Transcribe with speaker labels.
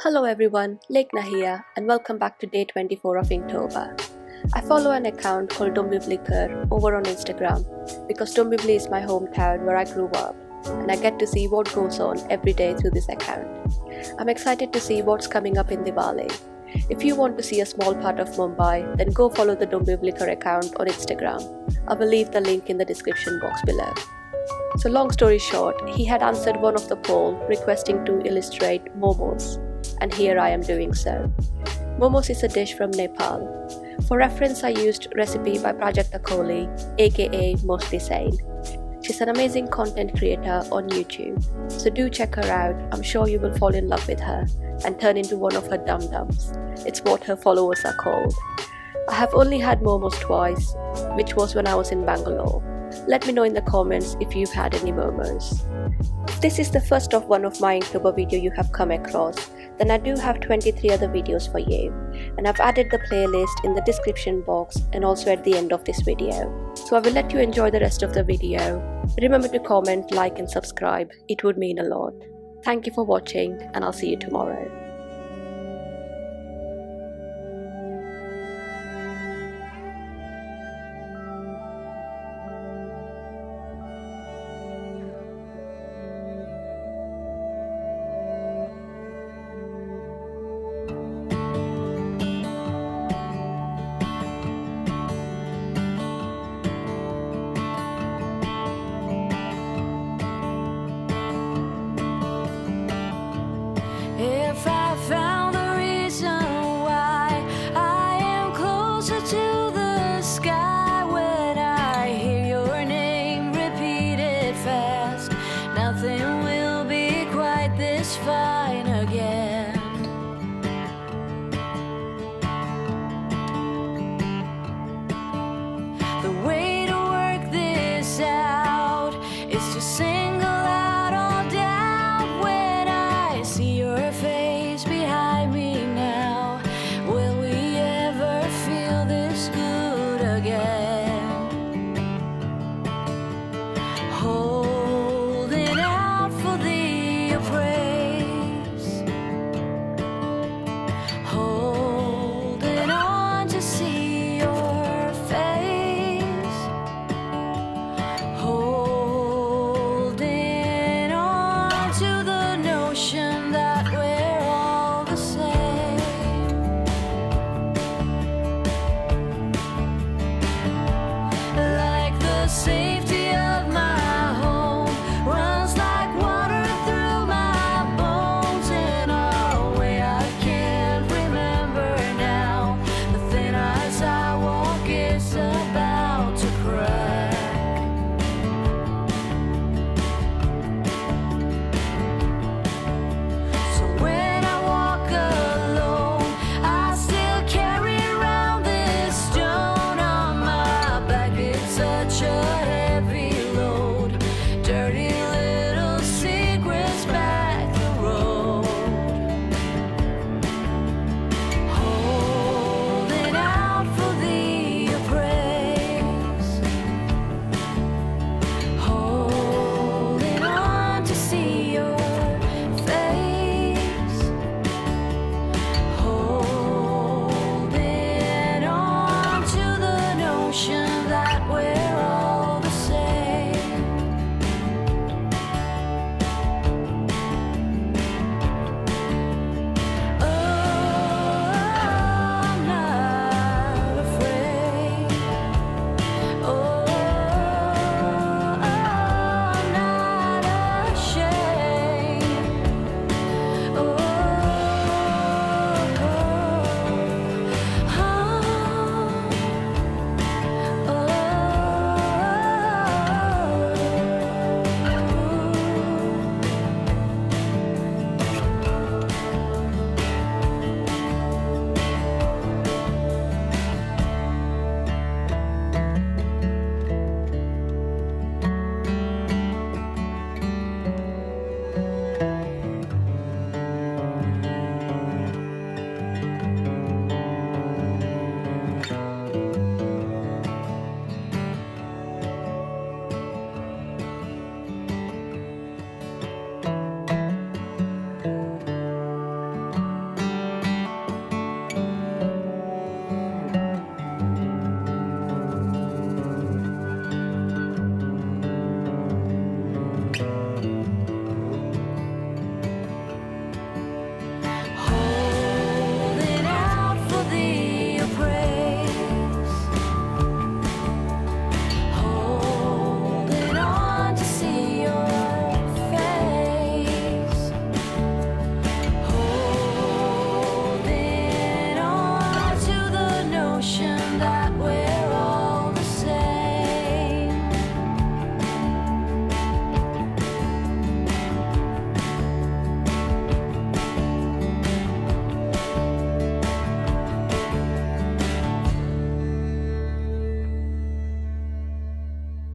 Speaker 1: Hello everyone, Lekhana here and welcome back to day 24 of Inktober. I follow an account called Dumbbly over on Instagram because Dumbbly is my hometown where I grew up and I get to see what goes on every day through this account. I'm excited to see what's coming up in Diwali. If you want to see a small part of Mumbai, then go follow the Dumbbly account on Instagram. I will leave the link in the description box below. So long story short, he had answered one of the poll requesting to illustrate Momos, and here I am doing so. Momos is a dish from Nepal. For reference, I used recipe by Prajakta Kohli, aka MostlySane. She's an amazing content creator on YouTube, so do check her out. I'm sure you will fall in love with her and turn into one of her dum-dums. It's what her followers are called. I have only had Momos twice, which was when I was in Bangalore. Let me know in the comments if you've had any Momos. If this is the first of one of my Inktober video you have come across, then I do have 23 other videos for you, and I've added the playlist in the description box and also at the end of this video. So I will let you enjoy the rest of the video. Remember to comment, like and subscribe, it would mean a lot. Thank you for watching and I'll see you tomorrow.
Speaker 2: If I found the reason why I am closer to the sky when I hear your name repeated fast, nothing will be quite this fine again. The way to work this out is to single out all doubt when I see your face behind me now. Will we ever feel this good again? Holding out for the appraise, holding on to see your face, holding on to the notion that we're all the same. Like the same